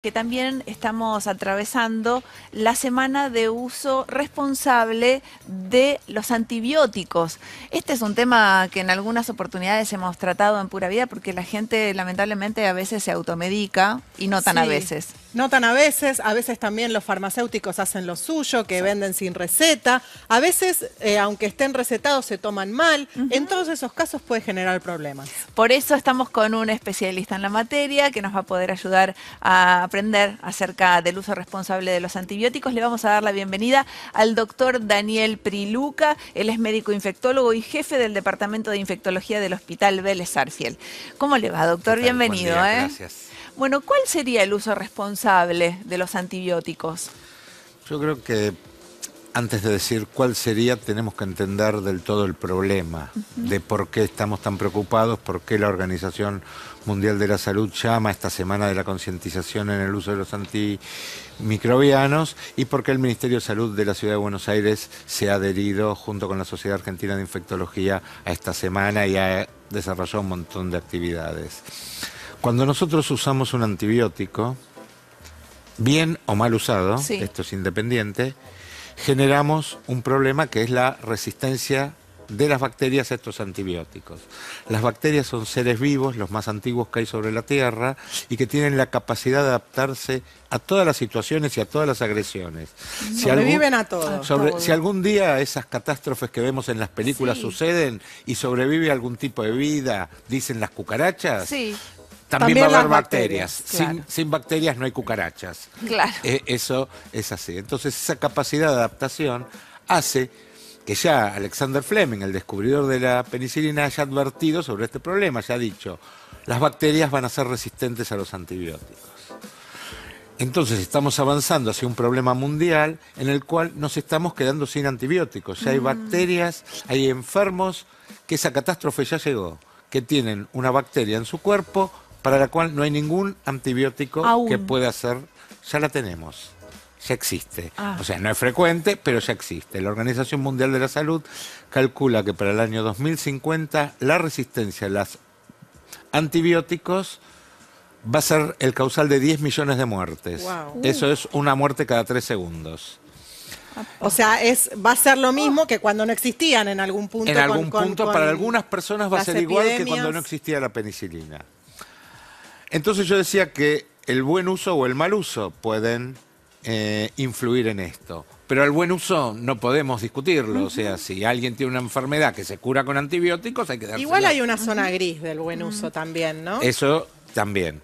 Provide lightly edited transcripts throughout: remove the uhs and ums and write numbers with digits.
Que también estamos atravesando la semana de uso responsable de los antibióticos. Este es un tema que en algunas oportunidades hemos tratado en Pura Vida porque la gente lamentablemente a veces se automedica y no tan a veces. No tan a veces también los farmacéuticos hacen lo suyo, que venden sin receta, a veces aunque estén recetados se toman mal, en todos esos casos puede generar problemas. Por eso estamos con un especialista en la materia que nos va a poder ayudar a aprender acerca del uso responsable de los antibióticos. Le vamos a dar la bienvenida al doctor Daniel Priluca. Él es médico infectólogo y jefe del Departamento de Infectología del Hospital Vélez Sarsfield. ¿Cómo le va, doctor? Bienvenido. Buen día, gracias. Bueno, ¿cuál sería el uso responsable de los antibióticos? Yo creo que antes de decir cuál sería, tenemos que entender del todo el problema de por qué estamos tan preocupados, por qué la Organización Mundial de la Salud llama esta semana de la concientización en el uso de los antimicrobianos y por qué el Ministerio de Salud de la Ciudad de Buenos Aires se ha adherido junto con la Sociedad Argentina de Infectología a esta semana y ha desarrollado un montón de actividades. Cuando nosotros usamos un antibiótico, bien o mal usado, esto es independiente, generamos un problema que es la resistencia de las bacterias a estos antibióticos. Las bacterias son seres vivos, los más antiguos que hay sobre la Tierra, y que tienen la capacidad de adaptarse a todas las situaciones y a todas las agresiones. Sobreviven a todo. Si algún día esas catástrofes que vemos en las películas suceden y sobrevive algún tipo de vida, dicen las cucarachas, también va a haber bacterias. Claro. Sin bacterias no hay cucarachas. Claro. Eso es así. Entonces esa capacidad de adaptación hace que ya Alexander Fleming, el descubridor de la penicilina, haya advertido sobre este problema. Ya ha dicho, las bacterias van a ser resistentes a los antibióticos. Entonces estamos avanzando hacia un problema mundial en el cual nos estamos quedando sin antibióticos. Ya hay bacterias, hay enfermos que esa catástrofe ya llegó, que tienen una bacteria en su cuerpo para la cual no hay ningún antibiótico que pueda hacer. Ya la tenemos, ya existe. O sea, no es frecuente, pero ya existe. La Organización Mundial de la Salud calcula que para el año 2050 la resistencia a los antibióticos va a ser el causal de 10 millones de muertes. Eso es una muerte cada 3 segundos. O sea, va a ser lo mismo que cuando no existían en algún punto. En algún punto, para algunas personas va a ser igual que cuando no existía la penicilina. Entonces yo decía que el buen uso o el mal uso pueden influir en esto. Pero el buen uso no podemos discutirlo. O sea, si alguien tiene una enfermedad que se cura con antibióticos, hay que dárselo. Igual hay una zona gris del buen uso también, ¿no? Eso también.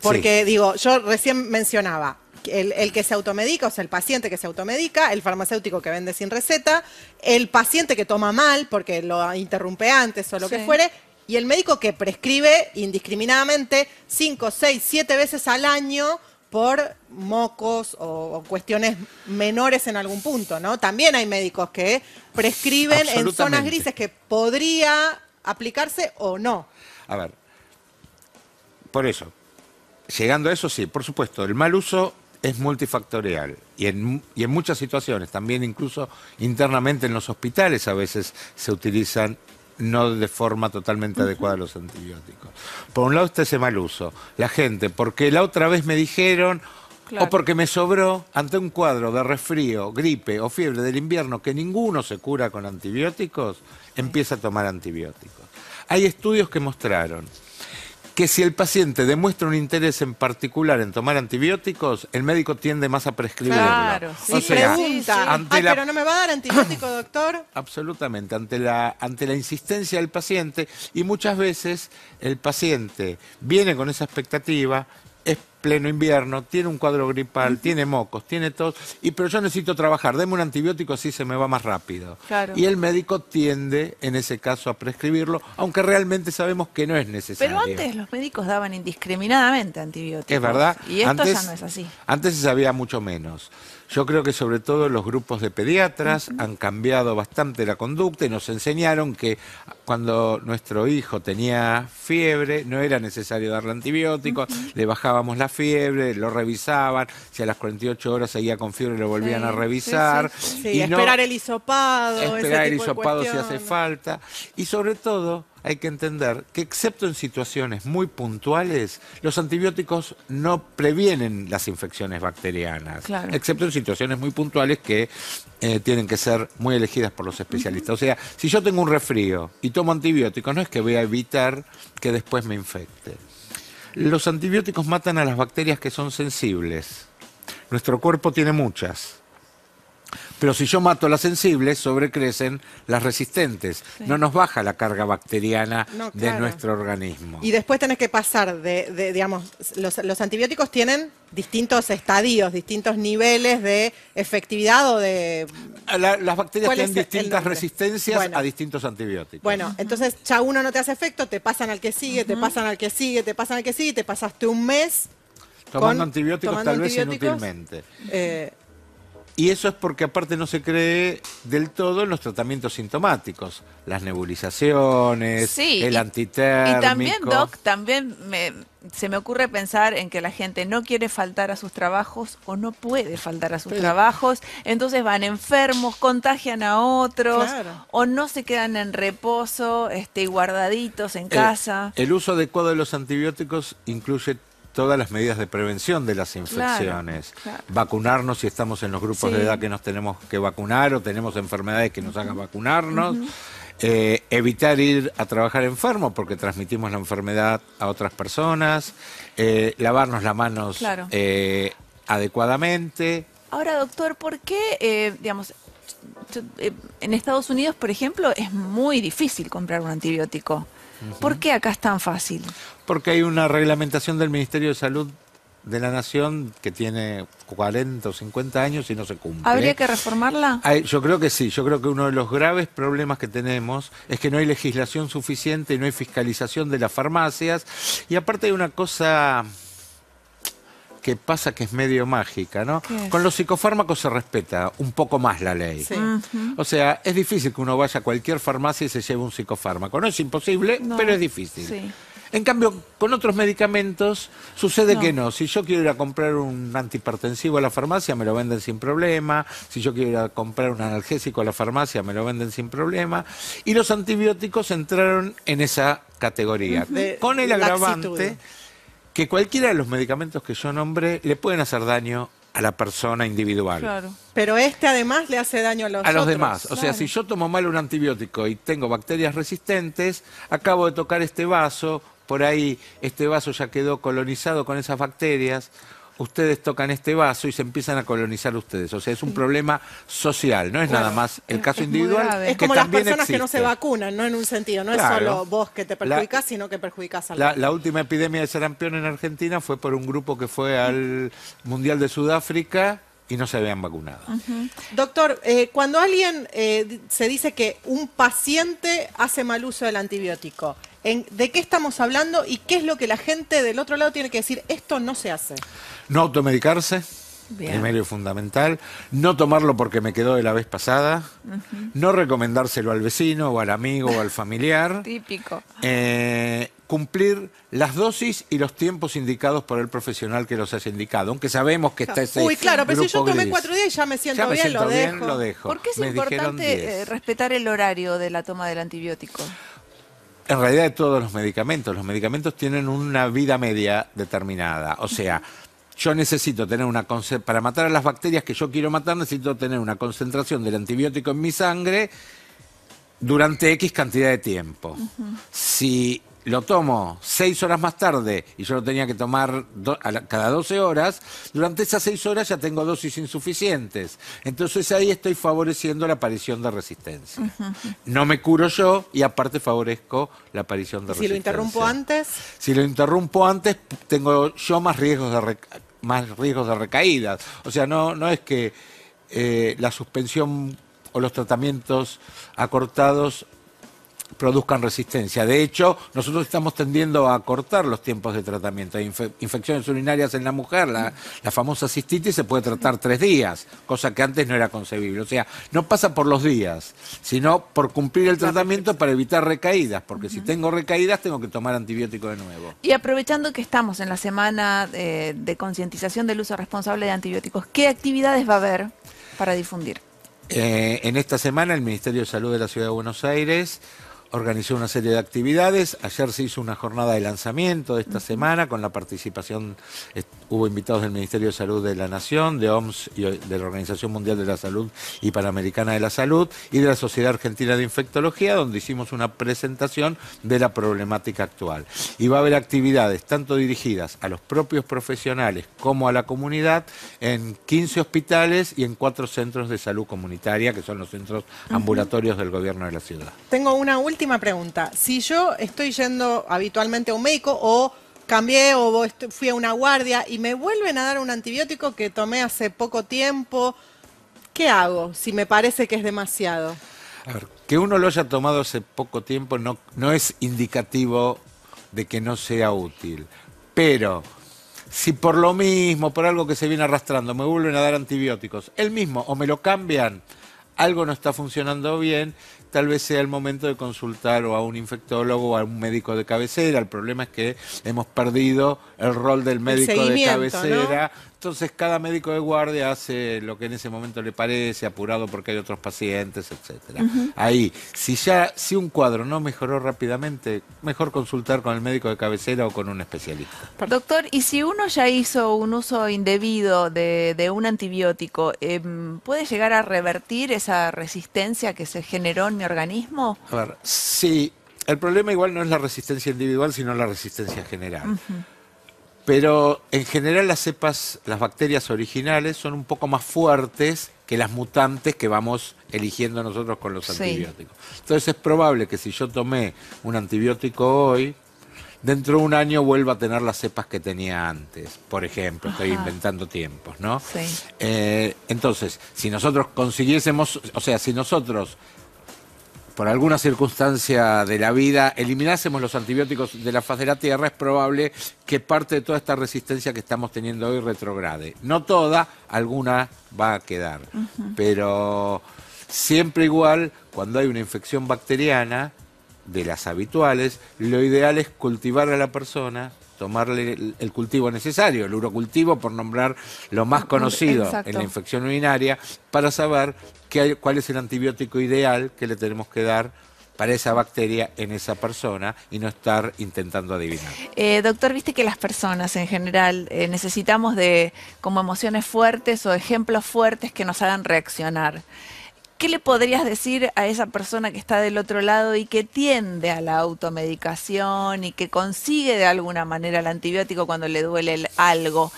Porque, digo, yo recién mencionaba el que se automedica, o sea, el paciente que se automedica, el farmacéutico que vende sin receta, el paciente que toma mal porque lo interrumpe antes o lo que fuere, y el médico que prescribe indiscriminadamente 5, 6, 7 veces al año por mocos o cuestiones menores en algún punto, ¿no? También hay médicos que prescriben en zonas grises que podría aplicarse o no. A ver, por eso, llegando a eso sí, por supuesto, el mal uso es multifactorial y en muchas situaciones, también incluso internamente en los hospitales a veces se utilizan no de forma totalmente adecuada los antibióticos. Por un lado está ese mal uso. La gente, porque la otra vez me dijeron, o porque me sobró, ante un cuadro de resfrío, gripe o fiebre del invierno que ninguno se cura con antibióticos, empieza a tomar antibióticos. Hay estudios que mostraron que si el paciente demuestra un interés en particular en tomar antibióticos, el médico tiende más a prescribirlo. Claro, o sea, pregunta, pero no me va a dar antibiótico, doctor. Absolutamente, ante la insistencia del paciente, y muchas veces el paciente viene con esa expectativa, es pleno invierno, tiene un cuadro gripal, tiene mocos, tiene tos, pero yo necesito trabajar, deme un antibiótico así se me va más rápido. Y el médico tiende, en ese caso, a prescribirlo, aunque realmente sabemos que no es necesario. Pero antes los médicos daban indiscriminadamente antibióticos. Es verdad. Y esto ya no es así. Antes se sabía mucho menos. Yo creo que sobre todo los grupos de pediatras han cambiado bastante la conducta y nos enseñaron que cuando nuestro hijo tenía fiebre no era necesario darle antibióticos, le bajábamos la la fiebre, lo revisaban, si a las 48 horas seguía con fiebre lo volvían a revisar. Sí, y esperar el hisopado. esperar el ese tipo de hisopado si cuestión. hace falta. Y sobre todo hay que entender que excepto en situaciones muy puntuales, los antibióticos no previenen las infecciones bacterianas. Claro. Excepto en situaciones muy puntuales que tienen que ser muy elegidas por los especialistas. O sea, si yo tengo un resfrío y tomo antibióticos, no es que voy a evitar que después me infecte. Los antibióticos matan a las bacterias que son sensibles. Nuestro cuerpo tiene muchas. Pero si yo mato las sensibles, sobrecrecen las resistentes. Sí. No nos baja la carga bacteriana No, de claro. nuestro organismo. Y después tenés que pasar digamos, los antibióticos tienen distintos estadios, distintos niveles de efectividad o de... Las bacterias ¿Cuál tienen es el distintas nombre? resistencias Bueno. a distintos antibióticos. Bueno, entonces ya uno no te hace efecto, te pasan al que sigue, te pasan al que sigue, te pasan al que sigue, y te pasaste un mes tomando con- antibióticos tomando tal vez antibióticos. inútilmente. eh, Y eso es porque aparte no se cree del todo en los tratamientos sintomáticos. Las nebulizaciones, Sí, el y antitérmico. también, Doc, se me ocurre pensar en que la gente no quiere faltar a sus trabajos o no puede faltar a sus trabajos, entonces van enfermos, contagian a otros, Claro. o no se quedan en reposo, guardaditos en casa. El uso adecuado de los antibióticos incluye todas las medidas de prevención de las infecciones. Claro. Vacunarnos si estamos en los grupos Sí. de edad que nos tenemos que vacunar o tenemos enfermedades que nos hagan vacunarnos. Evitar ir a trabajar enfermo porque transmitimos la enfermedad a otras personas. Lavarnos las manos Claro. adecuadamente. Ahora, doctor, ¿por qué, en Estados Unidos, por ejemplo, es muy difícil comprar un antibiótico? ¿Por qué acá es tan fácil? Porque hay una reglamentación del Ministerio de Salud de la Nación que tiene 40 o 50 años y no se cumple. ¿Habría que reformarla? Yo creo que sí, yo creo que uno de los graves problemas que tenemos es que no hay legislación suficiente y no hay fiscalización de las farmacias. Y aparte hay una cosa que pasa que es medio mágica, ¿no? ¿Qué es? Con los psicofármacos se respeta un poco más la ley. Sí. O sea, es difícil que uno vaya a cualquier farmacia y se lleve un psicofármaco. No es imposible, No. pero es difícil. Sí. En cambio, con otros medicamentos sucede No. que no. Si yo quiero ir a comprar un antihipertensivo a la farmacia, me lo venden sin problema. Si yo quiero ir a comprar un analgésico a la farmacia, me lo venden sin problema. Y los antibióticos entraron en esa categoría. De Con el laxitud. agravante que cualquiera de los medicamentos que yo nombré le pueden hacer daño a la persona individual. Claro. pero además le hace daño a los A los otros. demás. O sea, Claro. si yo tomo mal un antibiótico y tengo bacterias resistentes, acabo de tocar este vaso, por ahí este vaso ya quedó colonizado con esas bacterias, ustedes tocan este vaso y se empiezan a colonizar ustedes. O sea, es un problema social, no es Claro. nada más el Es- caso es muy individual. grave. Es que como las también personas que no se existe. vacunan, no en un sentido, no Claro. es solo vos que te perjudicás, sino que perjudicás al La última epidemia de sarampión en Argentina fue por un grupo que fue al Mundial de Sudáfrica y no se habían vacunado. Doctor, cuando alguien se dice que un paciente hace mal uso del antibiótico, ¿de qué estamos hablando y qué es lo que la gente del otro lado tiene que decir? Esto no se hace. No automedicarse, Bien. primero y fundamental. No tomarlo porque me quedó de la vez pasada. No recomendárselo al vecino o al amigo o al familiar. Típico. Cumplir las dosis y los tiempos indicados por el profesional que los haya indicado, aunque sabemos que está ese Uy, claro, pero si yo grupo tomé gris. 4 días y ya me siento Ya me bien, siento lo bien, dejo. lo dejo. ¿Por qué es Me dijeron importante 10. respetar el horario de la toma del antibiótico? En realidad de todos los medicamentos tienen una vida media determinada. O sea, yo necesito tener para matar a las bacterias que yo quiero matar, necesito tener una concentración del antibiótico en mi sangre durante X cantidad de tiempo. Si lo tomo 6 horas más tarde y yo lo tenía que tomar cada 12 horas, durante esas 6 horas ya tengo dosis insuficientes. Entonces ahí estoy favoreciendo la aparición de resistencia. No me curo yo y aparte favorezco la aparición de ¿Y si lo resistencia. interrumpo antes? Si lo interrumpo antes, tengo yo más riesgos de recaídas. O sea, no es que la suspensión o los tratamientos acortados produzcan resistencia. De hecho, nosotros estamos tendiendo a acortar los tiempos de tratamiento. Hay infecciones urinarias en la mujer, la famosa cistitis se puede tratar 3 días, cosa que antes no era concebible. O sea, no pasa por los días, sino por cumplir el tratamiento para evitar recaídas, porque si tengo recaídas tengo que tomar antibiótico de nuevo. Y aprovechando que estamos en la semana de concientización del uso responsable de antibióticos, ¿qué actividades va a haber para difundir? En esta semana el Ministerio de Salud de la Ciudad de Buenos Aires organizó una serie de actividades. Ayer se hizo una jornada de lanzamiento de esta semana con la participación, hubo invitados del Ministerio de Salud de la Nación, de OMS y de la Organización Mundial de la Salud y Panamericana de la Salud y de la Sociedad Argentina de Infectología, donde hicimos una presentación de la problemática actual. Y va a haber actividades tanto dirigidas a los propios profesionales como a la comunidad en 15 hospitales y en 4 centros de salud comunitaria, que son los centros ambulatorios del gobierno de la ciudad. Tengo una última pregunta. Si yo estoy yendo habitualmente a un médico o cambié o fui a una guardia y me vuelven a dar un antibiótico que tomé hace poco tiempo, ¿qué hago si me parece que es demasiado? A ver, que uno lo haya tomado hace poco tiempo no es indicativo de que no sea útil. Pero si por lo mismo, por algo que se viene arrastrando, me vuelven a dar antibióticos, el mismo o me lo cambian, algo no está funcionando bien, tal vez sea el momento de consultar o a un infectólogo o a un médico de cabecera. El problema es que hemos perdido el rol del médico de cabecera. ¿No? Entonces cada médico de guardia hace lo que en ese momento le parece, apurado porque hay otros pacientes, etcétera. Ahí, si un cuadro no mejoró rápidamente, mejor consultar con el médico de cabecera o con un especialista. Doctor, ¿y si uno ya hizo un uso indebido de un antibiótico, puede llegar a revertir esa resistencia que se generó en mi organismo? A ver, sí, el problema igual no es la resistencia individual, sino la resistencia general. Pero en general las cepas, las bacterias originales son un poco más fuertes que las mutantes que vamos eligiendo nosotros con los antibióticos. Entonces es probable que si yo tomé un antibiótico hoy, dentro de un año vuelva a tener las cepas que tenía antes. Por ejemplo, estoy inventando tiempos, ¿no? Sí. Entonces, si nosotros consiguiésemos, o sea, si nosotros por alguna circunstancia de la vida eliminásemos los antibióticos de la faz de la Tierra, es probable que parte de toda esta resistencia que estamos teniendo hoy retrograde. No toda, alguna va a quedar. Pero siempre igual, cuando hay una infección bacteriana, de las habituales, lo ideal es cultivar a la persona, tomarle el cultivo necesario, el urocultivo, por nombrar lo más conocido en la infección urinaria, para saber cuál es el antibiótico ideal que le tenemos que dar para esa bacteria en esa persona y no estar intentando adivinar. Doctor, viste que las personas en general necesitamos de como emociones fuertes o ejemplos fuertes que nos hagan reaccionar. ¿Qué le podrías decir a esa persona que está del otro lado y que tiende a la automedicación y que consigue de alguna manera el antibiótico cuando le duele algo?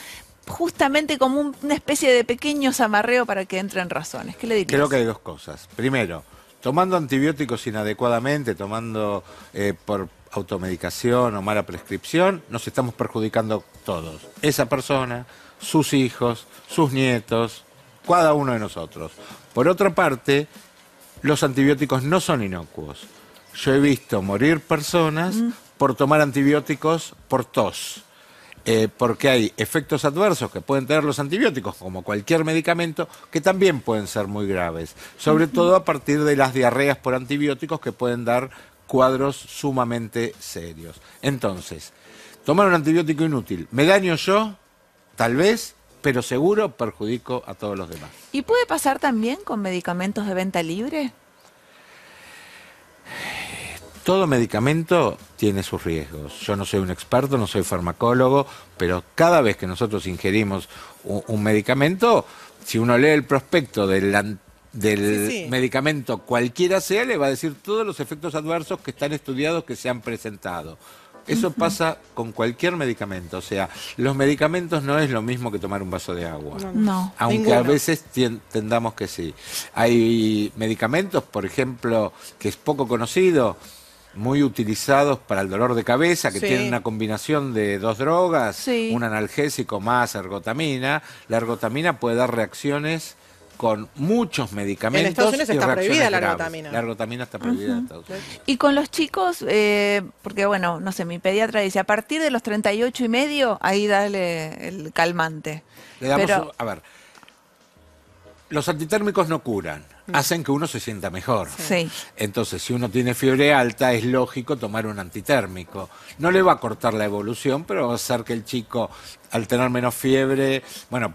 Justamente como una especie de pequeño zamarreo para que entre en razones. ¿Qué le dirías? Creo que hay 2 cosas. Primero, tomando antibióticos inadecuadamente, tomando por automedicación o mala prescripción, nos estamos perjudicando todos. Esa persona, sus hijos, sus nietos, cada uno de nosotros. Por otra parte, los antibióticos no son inocuos. Yo he visto morir personas por tomar antibióticos por tos. Porque hay efectos adversos que pueden tener los antibióticos, como cualquier medicamento, que también pueden ser muy graves. Sobre todo a partir de las diarreas por antibióticos que pueden dar cuadros sumamente serios. Entonces, tomar un antibiótico inútil, ¿me daño yo? Tal vez, pero seguro perjudico a todos los demás. ¿Y puede pasar también con medicamentos de venta libre? Todo medicamento tiene sus riesgos. Yo no soy un experto, no soy farmacólogo, pero cada vez que nosotros ingerimos un medicamento, si uno lee el prospecto del medicamento cualquiera sea, le va a decir todos los efectos adversos que están estudiados, que se han presentado. Eso pasa con cualquier medicamento. O sea, los medicamentos no es lo mismo que tomar un vaso de agua. No. Aunque a veces tendamos que sí. Hay medicamentos, por ejemplo, que es poco conocido, muy utilizados para el dolor de cabeza, que tienen una combinación de 2 drogas, un analgésico más ergotamina. La ergotamina puede dar reacciones con muchos medicamentos. En Estados Unidos y está reacciones prohibida la graves. ergotamina. La ergotamina está prohibida en Estados Unidos. Y con los chicos, porque bueno, no sé, mi pediatra dice, a partir de los 38 y medio, ahí dale el calmante. Le damos Pero, a ver, los antitérmicos no curan, hacen que uno se sienta mejor. sí. Entonces, si uno tiene fiebre alta, es lógico tomar un antitérmico. No le va a cortar la evolución, pero va a hacer que el chico, al tener menos fiebre, bueno,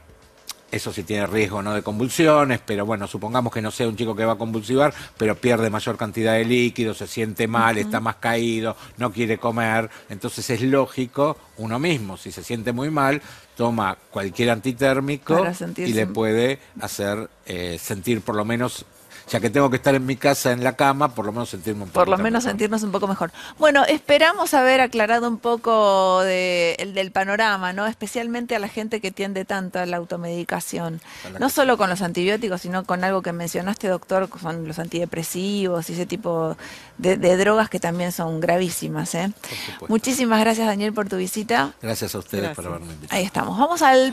eso sí tiene riesgo no de convulsiones, pero bueno, supongamos que no sea un chico que va a convulsivar, pero pierde mayor cantidad de líquido, se siente mal, está más caído, no quiere comer. Entonces es lógico, uno mismo, si se siente muy mal, toma cualquier antitérmico Para y sentirse- le puede hacer sentir por lo menos, ya que tengo que estar en mi casa en la cama, por lo menos sentirme un poco Por lo menos sentirnos un poco mejor. Bueno, esperamos haber aclarado un poco del panorama, ¿no? Especialmente a la gente que tiende tanto a la automedicación. No solo con los antibióticos, sino con algo que mencionaste, doctor, que son los antidepresivos y ese tipo de drogas que también son gravísimas, ¿eh? supuesto. Muchísimas gracias, Daniel, por tu visita. Gracias a ustedes por Gracias. haberme invitado. Ahí estamos. Vamos al